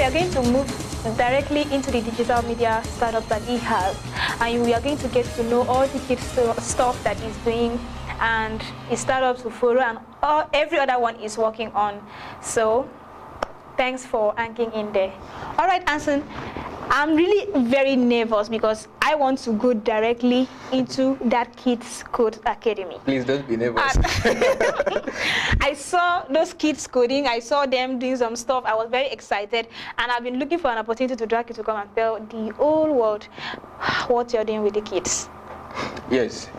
are going to move directly into the digital media startup that he has, and we are going to get to know all the kids stuff that he's doing, and his startups to follow, and every other one is working on. So thanks for hanging in there. All right, Hanson, I'm really very nervous because I want to go directly into that Kids Code Academy. Please don't be nervous. I saw those kids coding. I saw them doing some stuff. I was very excited, and I've been looking for an opportunity to drag you to come and tell the whole world what you're doing with the kids. Yes.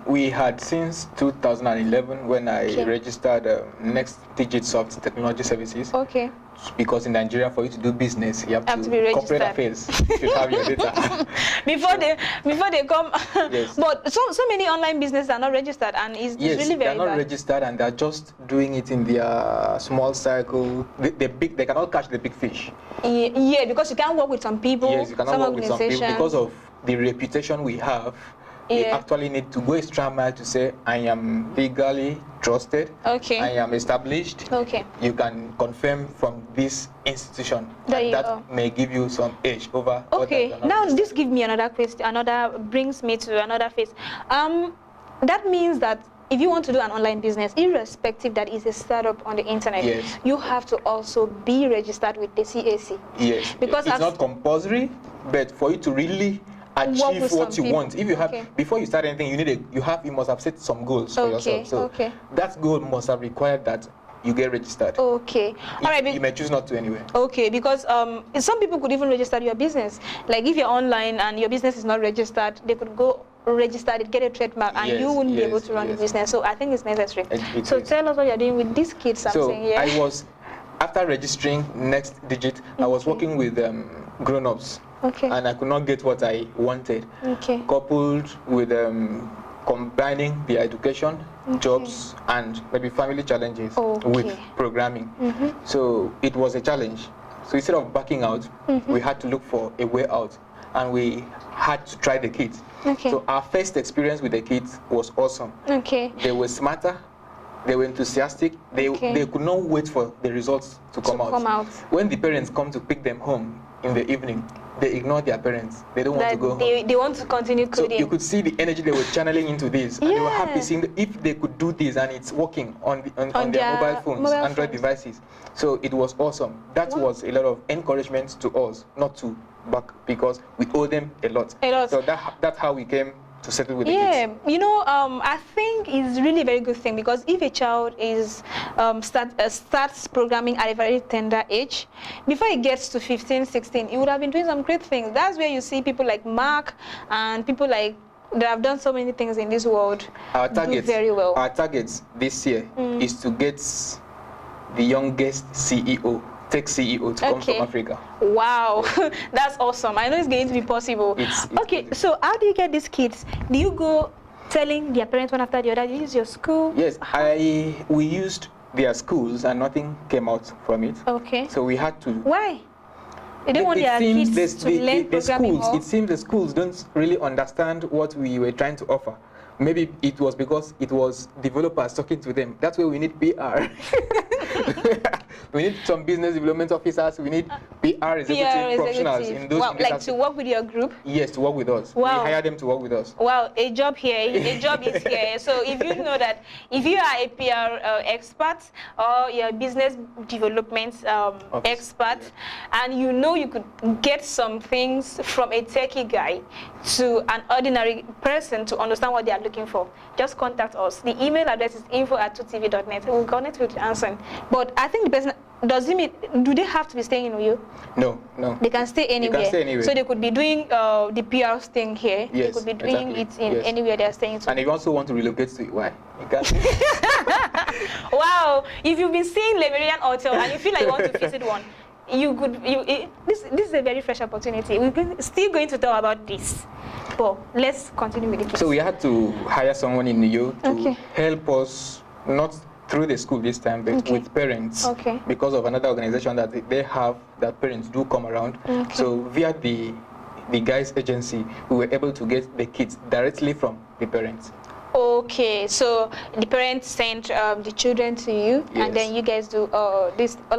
We had since 2011 when I registered Next Digit Soft Technology Services. Okay. Because in Nigeria, for you to do business, you have to be registered. Corporate affairs. You should have your data before they come. Yes. But so many online businesses are not registered, and it's really very bad. Yes, they're not registered, and they're just doing it in their small circle. They cannot catch the big fish. Yeah, because you can't work with some people. Yes, you cannot work with some people because of the reputation we have. You actually need to go extra mile to say, I am legally trusted, I am established, you can confirm from this institution. That may give you some edge over others. Now this gives me another question, brings me to another phase. That means that if you want to do an online business, irrespective that is a startup on the internet, you have to also be registered with the CAC. Yes, because it's not compulsory, but for you to really achieve what you want. If you have before you start anything, you must have set some goals for yourself. So that goal must have required that you get registered. All right. You may choose not to anyway. Because some people could even register your business. Like if you're online and your business is not registered, they could go register it, get a trademark, and you wouldn't be able to run the business. So I think it's necessary. So tell us what you're doing with these kids. I was, after registering Next Digit, I was working with grown-ups. And I could not get what I wanted. Coupled with combining the education, jobs, and maybe family challenges with programming. So it was a challenge. So instead of backing out, we had to look for a way out, and we had to try the kids. So our first experience with the kids was awesome. They were smarter. They were enthusiastic. They could not wait for the results to come out. When the parents come to pick them home in the evening, they ignore their parents. They don't want to go home. They want to continue coding. So you could see the energy they were channeling into this. And they were happy seeing if they could do this and it's working on their mobile phones, Android devices. So it was awesome. That was a lot of encouragement to us, not to back, because we owe them a lot. So that's how we came to settle with the kids. You know, I think it's really a very good thing, because if a child is starts programming at a very tender age, before he gets to 15, 16, he would have been doing some great things. That's where you see people like Mark and people like that have done so many things in this world do very well. Our targets this year is to get the youngest CEO, tech CEO to come from Africa. Wow, that's awesome. I know it's going to be possible. So how do you get these kids? Do you go telling their parents one after the other, you use your school? Yes, we used their schools and nothing came out from it. So we had to. Why? They didn't want their kids to learn programming. It seems the schools don't really understand what we were trying to offer. Maybe it was because it was developers talking to them. That's where we need PR. We need some business development officers. We need PR executive professionals in those. Like to work with your group? Yes, to work with us. We hire them to work with us. Well, a job is here. So if you know that, if you are a PR expert or you're a business development expert, and you know you could get some things from a techie guy to an ordinary person to understand what they are looking for, just contact us. The email address is info@2tv.net. We'll connect with Hanson. But I think the person, do they have to be staying in Uyo? No. They can stay anywhere. So they could be doing the PR thing here. Yes, they could be doing it in anywhere they're staying. And if you also want to relocate to why? You can. Wow, if you've been seeing Lemurian Hotel and you feel like you want to visit one, this is a very fresh opportunity. We're still going to talk about this. But let's continue with the case. So we had to hire someone in Uyo to help us, not through the school this time, but with parents, because of another organization that they have, that parents do come around. So via the guy's agency, we were able to get the kids directly from the parents. Okay, so the parents send the children to you, and then you guys do all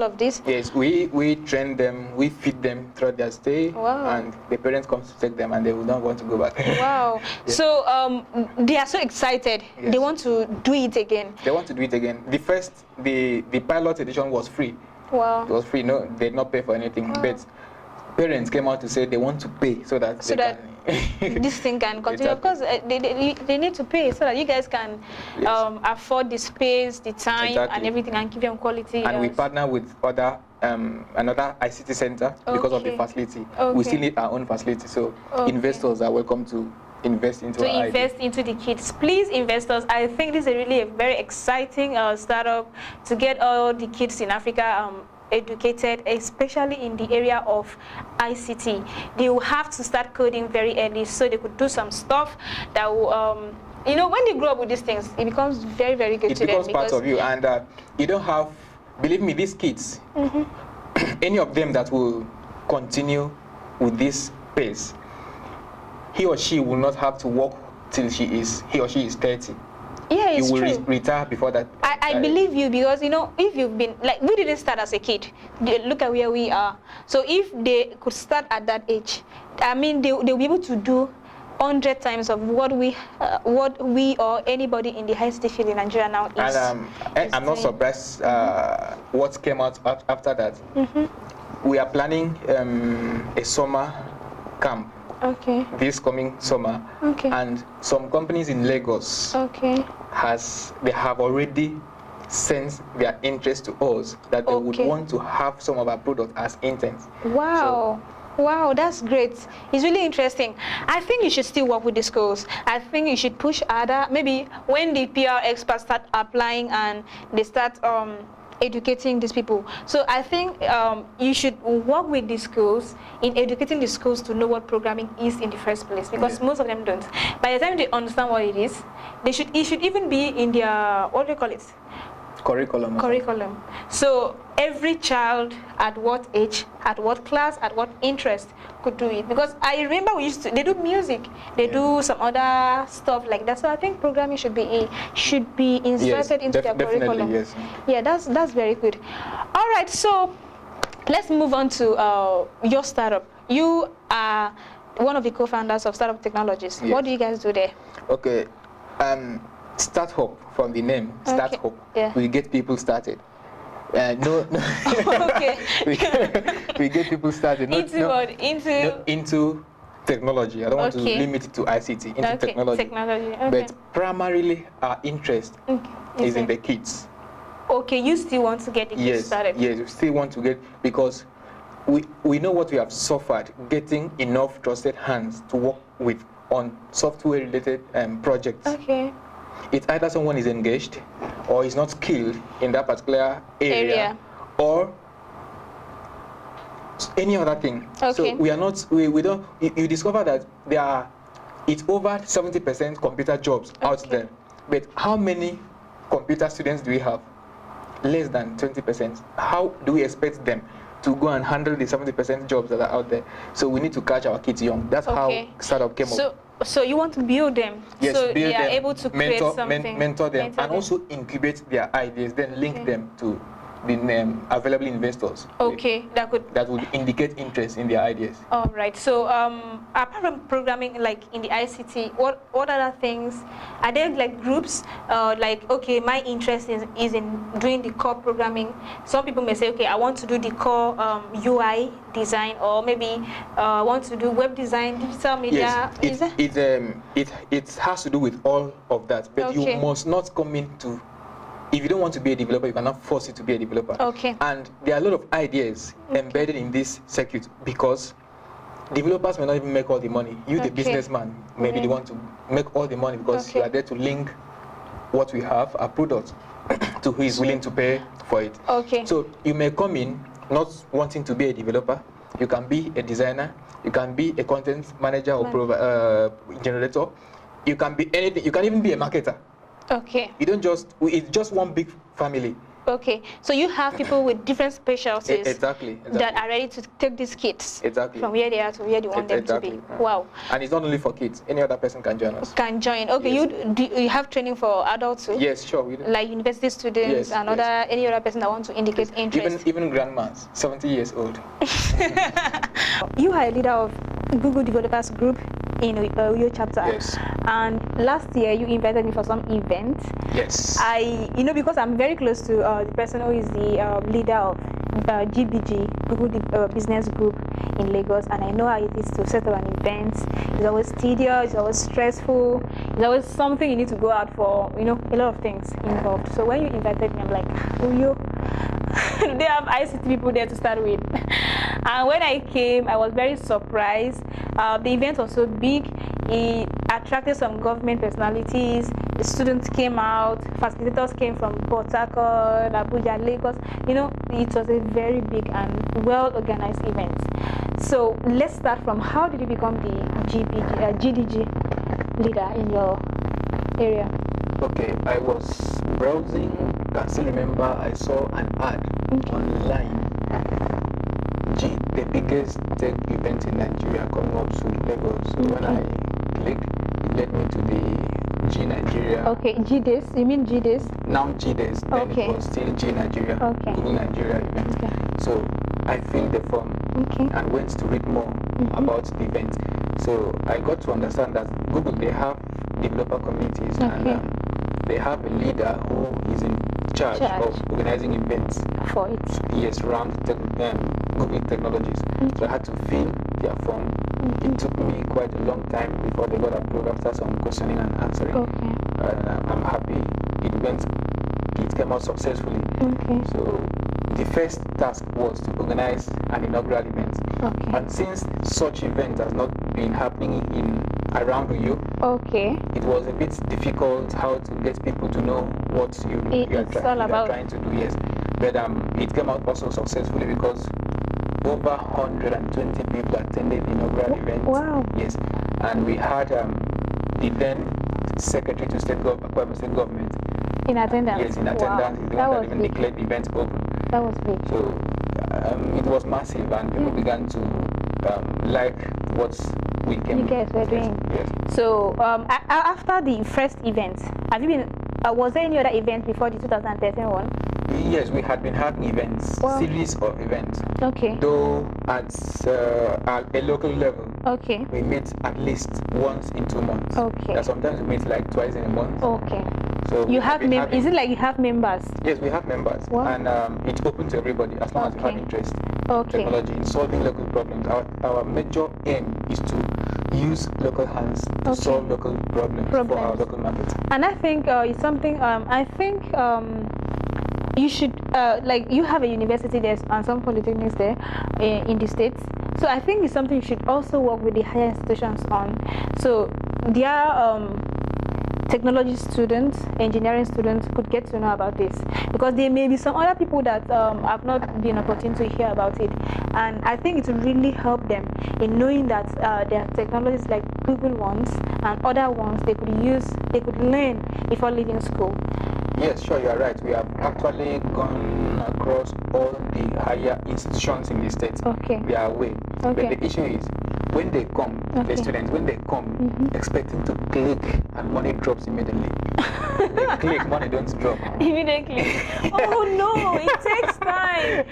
of this? Yes, we train them, we feed them throughout their stay, and the parents come to take them, and they will not want to go back. Wow. Yes. So they are so excited. Yes. They want to do it again. They want to do it again. The pilot edition was free. Wow. It was free. No, they did not pay for anything. Wow. But parents came out to say they want to pay so that this thing can continue. Of course, they need to pay so that you guys can afford the space, the time, and everything, and give them quality. And we partner with another ICT center because of the facility. We still need our own facility, so investors are welcome to invest into the kids. Please, investors, I think this is really a very exciting startup to get all the kids in Africa educated, especially in the area of ICT. They will have to start coding very early so they could do some stuff that will, you know, when they grow up with these things, it becomes very, very good to them. It becomes part of you, and you don't have, believe me, these kids, any of them that will continue with this pace, he or she will not have to work till he or she is 30. Yeah, it's true. You will retire before that. I believe you, because, you know, if you've been, like, we didn't start as a kid. Look at where we are. So if they could start at that age, I mean, they'll be able to do 100 times of what we or anybody in the ICT field in Nigeria now is. And I'm not surprised what came out after that. We are planning a summer camp. This coming summer, and some companies in Lagos they have already sent their interest to us that they would want to have some of our products as interns. Wow. Wow, that's great. It's really interesting. I think you should still work with the schools. I think you should push harder. Maybe when the PR experts start applying and they start educating these people. So I think you should work with the schools in educating the schools to know what programming is in the first place, because most of them don't. By the time they understand what it is, it should even be in their, what do you call it? Curriculum. So every child at what age, at what class, at what interest could do it. Because I remember they do music, they do some other stuff like that. So I think programming should be inserted into their curriculum. Yes. Yeah, that's very good. All right, so let's move on to your startup. You are one of the co-founders of Startup Technologies. Yes. What do you guys do there? Okay. Start Hope, from the name, Start Hope. Yeah. We get people started. No. we get people started. Into technology. I don't want to limit it to ICT, into technology. But primarily our interest is in the kids. Okay, you still want to get the kids started? Yes, we still want to get, because we know what we have suffered getting enough trusted hands to work with on software-related projects. It's either someone is engaged or is not skilled in that particular area. Or any other thing. So we are not, we don't, you discover that it's over 70% computer jobs out there. But how many computer students do we have? Less than 20%. How do we expect them to go and handle the 70% jobs that are out there? So we need to catch our kids young. That's how startup came up. So you want to build them, so they are able to create something. Mentor them, and also incubate their ideas, then link them to the available investors. That would indicate interest in their ideas. All right. So apart from programming, like in the ICT, what other things are there? Like groups, like my interest is in doing the core programming. Some people may say, I want to do the core UI design, or maybe I want to do web design, digital media. Yes, it has to do with all of that, but you must not come into. If you don't want to be a developer, you cannot force it to be a developer. And there are a lot of ideas embedded in this circuit, because developers may not even make all the money. You, the businessman, maybe they want to make all the money, because you are there to link what we have, our product, to who is willing to pay for it. So you may come in not wanting to be a developer. You can be a designer. You can be a content manager or generator. You can be anything. You can even be a marketer. You don't it's just one big family. Okay, so you have people with different specialties exactly. that are ready to take these kids from where they are to where they want them to be. Wow. And it's not only for kids, any other person can join us. Can join. Okay, yes. You have training for adults too? Yes, sure. We do. Like university students and any other person that wants to indicate interest? Even grandmas, 70 years old. You are a leader of Google Developers Group in your chapter. Yes. And last year you invited me for some event. Yes. Because I'm very close to the person who is the leader of GBG, Google Business Group in Lagos, and I know how it is to set up an event. It's always tedious, it's always stressful, it's always something you need to go out for, a lot of things involved. So when you invited me, I'm like, they have ICT people there to start with. And when I came, I was very surprised. The event was so big. It attracted some government personalities. The students came out. Facilitators came from Port Harcourt, Abuja, Lagos. It was a very big and well-organized event. So let's start from how did you become the GDG leader in your area? Okay, I was browsing. I still remember I saw an ad online. The biggest tech event in Nigeria coming up to Lagos. So when I clicked, it led me to the G Nigeria. Okay, G Days. You mean G Days? Now G Days. Then it was still G Nigeria. Okay. Google Nigeria event. Okay. So I filled the form and went to read more about the event. So I got to understand that Google, they have developer communities and they have a leader who is in charge of organizing events for it. Yes, around Google technologies. So I had to fill their form. It took me quite a long time before they got approved after some questioning and answering. I'm happy it came out successfully. So the first task was to organize an inaugural event. And since such event has not been happening around you, it was a bit difficult how to get people to know what you are trying to do. Yes, but it came out also successfully because over 120 people attended the inaugural event. Wow. Yes, and we had the then Secretary to State Government in attendance. Yes, in attendance. Wow. The one that even declared the event open. That was big. So it was massive, and people began to like what we came. You guys were doing. Yes. So after the first event, have you been? Was there any other event before the 2013 one? Yes, we had been having events, series of events. Though at a local level, we meet at least once in 2 months. Sometimes we meet like twice in a month. So you have is it like you have members? Yes, we have members, and it's open to everybody as long as you have interest in technology, in solving local problems. Our major aim is to use local hands to solve local problems for our local market. And I think it's something. You should you have a university there and some polytechnics there in the States. So I think it's something you should also work with the higher institutions on. So their technology students, engineering students could get to know about this, because there may be some other people that have not been opportunity to hear about it, and I think it will really help them in knowing that there are technologies like Google ones and other ones they could learn before leaving school. Yes, sure, you are right. We have actually gone across all the higher institutions in the States. They are away. But the issue is, when they come, the students, when they come, expecting to click and money drops immediately. They click, money don't drop. Immediately. Oh no, it takes time.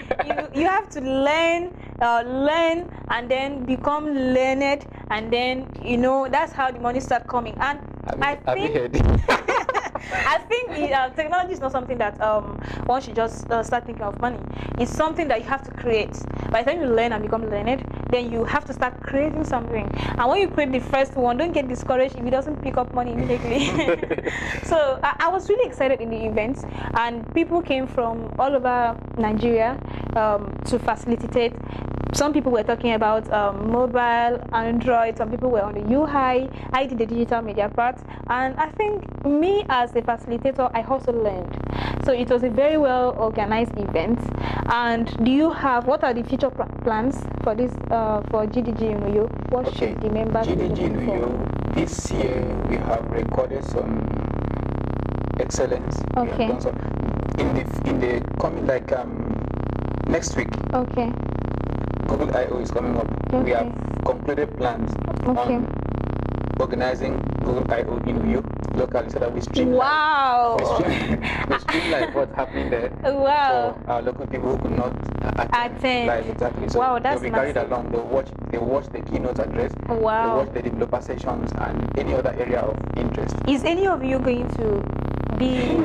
You have to learn and then become learned, and then that's how the money start coming. And I think technology is not something that one should just start thinking of money. It's something that you have to create. By the time you learn and become learned, then you have to start creating something. And when you create the first one, don't get discouraged if it doesn't pick up money immediately. So I was really excited in the events, and people came from all over Nigeria to facilitate. Some people were talking about mobile, Android, some people were on the UI, I did the digital media part, and I think me as a facilitator, I also learned. So it was a very well organized event. And what are the future plans for this, for GDG in Uyo? What should the members GDG in Uyo, this year we have recorded some excellence. in the coming next week. Okay. Google I/O is coming up. Okay. We have completed plans on organizing Google I/O in Uyo locally so that we streamline. Wow. We streamline what's happening there. Wow. For our local people who could not attend. Live, exactly. So wow, that's they'll be carried along. They watch the keynote address. Wow. They watch the developer sessions and any other area of interest. Is any of you going to be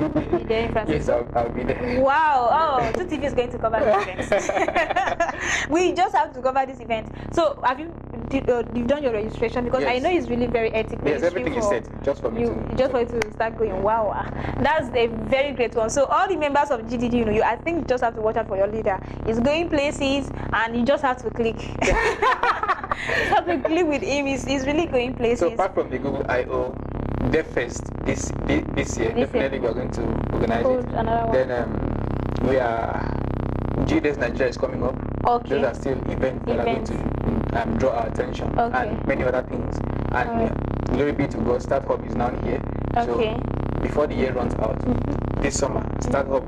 there in Francisco? Yes, I'll be there. Wow. Oh, 2TV is going to cover this event. We just have to cover this event. So have you've done your registration? Because I know it's really very ethical. Yes, everything is set just for me for you to start going. Wow, that's a very great one. So all the members of GDD, I think you just have to watch out for your leader. He's going places, and you just have to click. You have to click with him. He's really going places. So apart from the Google I/O Dev Fest this year, definitely we are going to organize it. Then we are GDS Nigeria is coming up. Okay. Those are still events that are going to draw our attention and many other things. And glory be to God, Start Hub is now here. Okay. So before the year runs out, this summer, Start Hub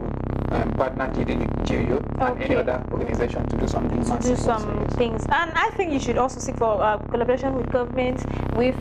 partner GDO and any other organization to do something. To do some things. And I think you should also seek for collaboration with government, with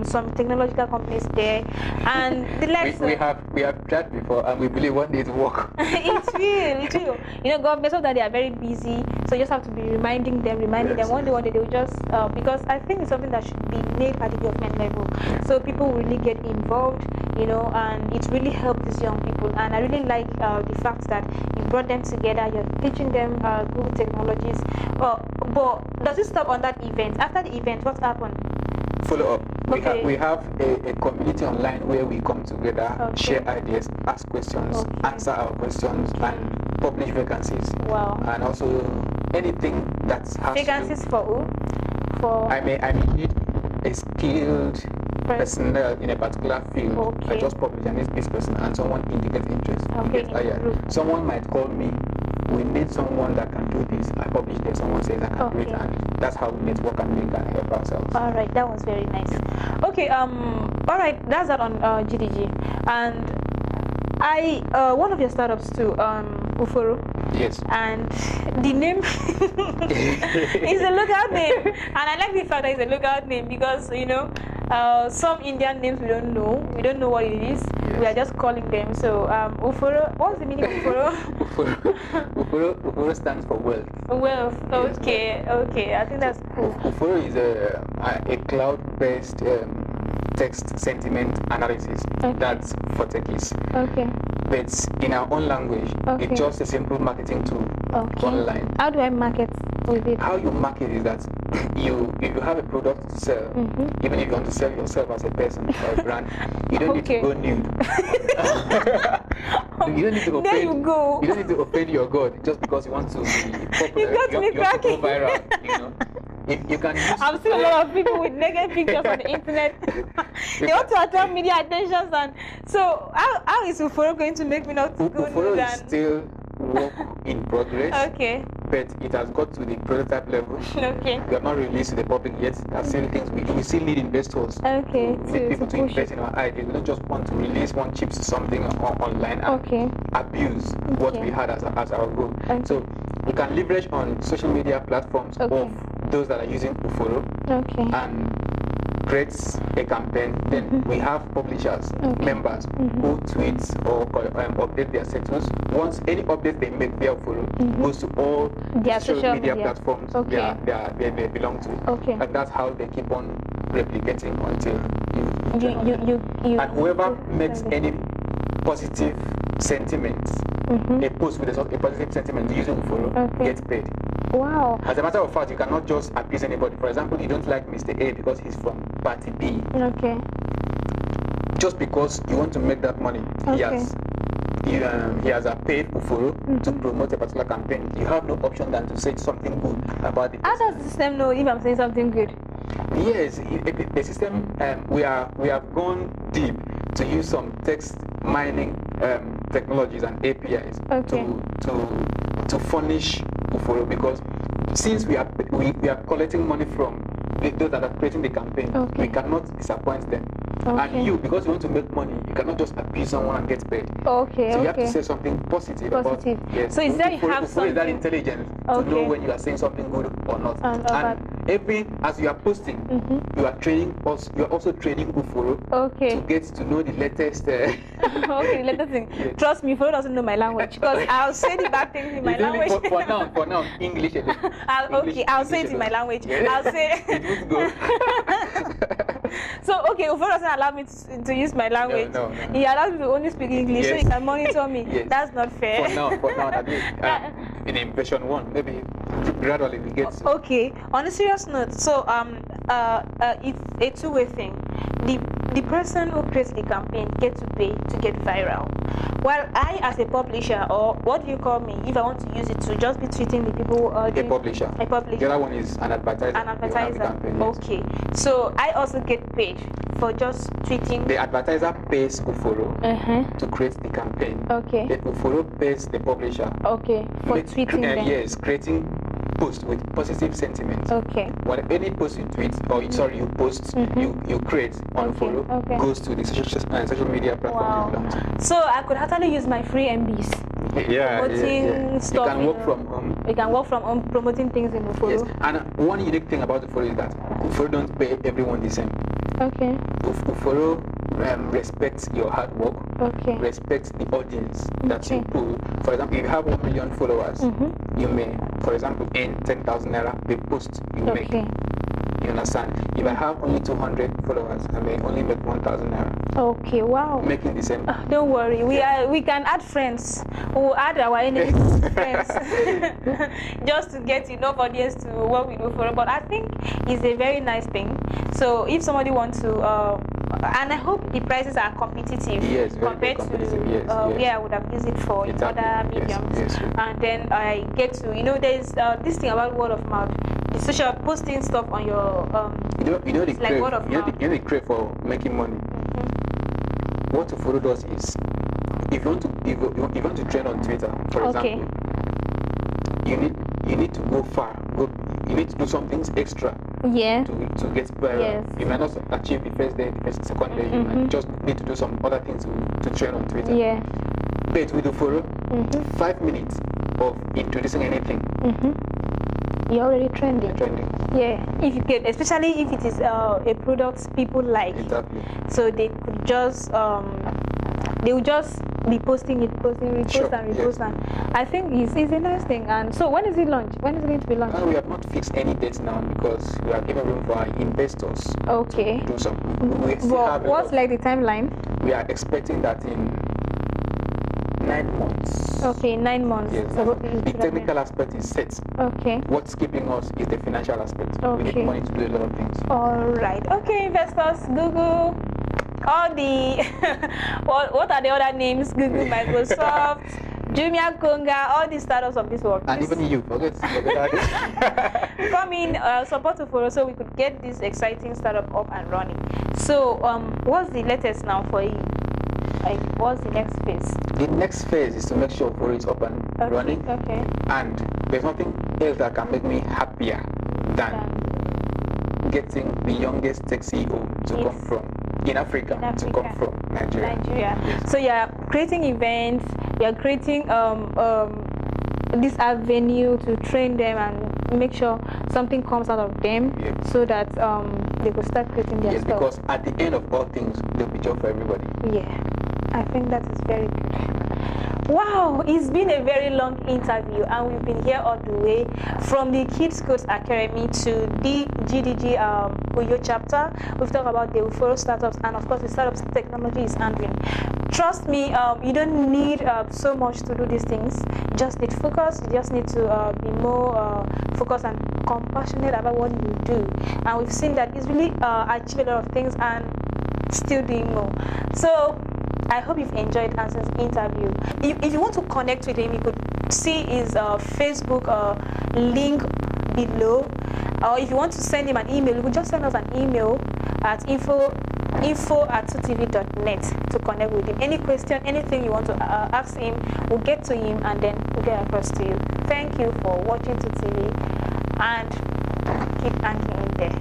some technological companies there. And the next we have tried before, and we believe one day it will work. It will. Governments so that they are very busy, so you just have to be reminding them. One day they will just because I think it's something that should be made at the government level, so people will really get involved, and it really helps these young people. And I really like the fact that you brought them together. You're teaching them good technologies. But does it stop on that event? After the event, what happened? Follow up. We have a community online where we come together, share ideas, ask questions, answer our questions, and publish vacancies. Wow. And also anything that has vacancies for who? I may need a skilled personnel in a particular field. I just publish and it's this person, and someone indicates interest. Someone might call me. We need someone that can do this. I publish there. Someone says I can do it, and that's how we network and we can help ourselves. All right, that was very nice. Okay, all right, that's that on GDG. And one of your startups too, Uforo. Yes. And the name is a lookout name, and I like the fact that it's a lookout name because some Indian names we don't know what it is. Yes. We are just calling them. So Uforo, what's the meaning of Uforo? Uforo stands for wealth. Wealth. Okay. Yes. Okay. I think that's cool. Uforo is a cloud-based text sentiment analysis. That's for techies. Okay. But in our own language, it's just a simple marketing tool online. How do I market with it? How you market is that if you have a product to sell, even if you want to sell yourself as a person or a brand, you don't need to go nude. You don't need to offend. There you go. You don't need to offend your God just because you want to be popular. You got me cracking. You want to go viral. You can use I've seen a lot of people with naked pictures on the internet. They want to attract media attention, and so how is Uforo going to make me not go nude? Uforo is still work in progress. Okay. But it has got to the prototype level. Okay. We have not released to the public yet. There are still things we still need investors. Okay. We need people to invest in our ideas. We don't just want to release one chips to something online and abuse what we had as our goal. So we can leverage on social media platforms of those that are using Uforo and create a campaign. Then we have publishers, members who tweet or update their status. Once any update they make via Uforo goes to all their social media platforms they belong to. And that's how they keep on replicating until you and whoever makes any positive sentiments, a post with a positive sentiment using Uforo gets paid. Wow. As a matter of fact, you cannot just abuse anybody. For example, you don't like Mr. A because he's from party B. Okay. Just because you want to make that money, he has paid Uforo to promote a particular campaign. You have no option than to say something good about it. How does the system know if I'm saying something good? Yes, the system. We have gone deep to use some text mining technologies and APIs to furnish Uforo, because since we are collecting money from those that are creating the campaign, we cannot disappoint them. And you, because you want to make money, you cannot just abuse someone and get paid. Okay. So you have to say something positive about it. Yes. So is that you have something? Is that intelligent to know when you are saying something good or not? And as you are posting, you are training us. You are also training Uforo to get to know the latest. Okay, the latest thing. Yes. Trust me, Uforo doesn't know my language because I'll say the bad things in my language. For now, English. I'll say it in my language. I'll say. It would go. So Uforo doesn't allow me to use my language. No. He allows me to only speak English, so he can monitor me. Yes. That's not fair. For now, at least in impression 1, maybe gradually we get. Okay. On a serious note, so it's a two-way thing. The person who creates the campaign gets to pay to get viral. While I, as a publisher, or what do you call me, if I want to use it to just be tweeting the people. A publisher. A publisher. The other one is an advertiser. An advertiser. Campaign, yes. Okay. So I also get paid for just tweeting. The advertiser pays Uforo to create the campaign. Okay. The Uforo pays the publisher. Okay. For tweeting them. Yes, creating post with positive sentiments. Okay. When any post you tweet or you post, you create on Uforo goes to the social media platform. Wow. So I could actually use my free MBs. Promoting stuff. You can work from home. You can work from home promoting things in Uforo. Yes. And one unique thing about Uforo is that Uforo don't pay everyone the same. Okay. Uforo respects your hard work. Okay. Respects the audience that you pull. For example, if you have 1 million followers, you may, for example, earn 10,000 naira per post you make. You understand? If I have only 200 followers, I may only make 1,000 naira. Okay, wow. Making the same. Don't worry, we can add friends. We'll add our enemies friends just to get enough audience to work with Uforo. But I think it's a very nice thing. So if somebody wants to, and I hope the prices are competitive compared to where I would have used it for in other mediums. Yes. And then I get to, there's this thing about word of mouth. The social posting stuff on your the crave for making money. What Uforo does is, if you want to trend on Twitter, for example, you need to go far. You need to do some things extra. Yeah. To get viral. Yes. You might not achieve the first day, the second day. You might just need to do some other things to trend on Twitter. Yeah. But with Uforo, 5 minutes of introducing anything. You're already trending. Yeah, if you get, especially if it is a product people like. Exactly. So they could just they will just be posting, repost and repost, and I think it's a nice thing. And so when is it launched? When is it going to be launched? We have not fixed any dates now because we are giving room for our investors. Okay. To do some. What's like the timeline? We are expecting that in 9 months. Okay, 9 months. Yes. So the technical aspect is set. Okay. What's keeping us is the financial aspect. Okay. We need money to do a lot of things. All right. Okay, investors, Google, all the what are the other names? Google, Microsoft, Jumia, Konga, all the startups of this world. And even you, forget come in, support Uforo so we could get this exciting startup up and running. So, what's the latest now for you? Like, what's the next phase? The next phase is to make sure Uforo is up and running. Okay. And there's nothing else that can make me happier than getting the youngest tech CEO to come from in Africa, to come from Nigeria. Yes. So you're creating events, you're creating this avenue to train them and make sure something comes out of them, so that they could start creating their stuff. Because at the end of all things, there'll be job for everybody. Yeah, I think that is very good. Wow, it's been a very long interview, and we've been here all the way from the Kids Coach Academy to the GDG Uyo chapter. We've talked about the Uforo startups, and of course the startups technology is handling. Trust me, you don't need so much to do these things. You just need focus. You just need to be more focused and compassionate about what you do. And we've seen that it's really achieved a lot of things and still doing more. So I hope you've enjoyed Hanson's interview. If you want to connect with him, you could see his Facebook link below. Or if you want to send him an email, you could just send us an email at info@2tv.net to connect with him. Any question, anything you want to ask him, we'll get to him and then we'll get across to you. Thank you for watching 2TV and keep hanging in there.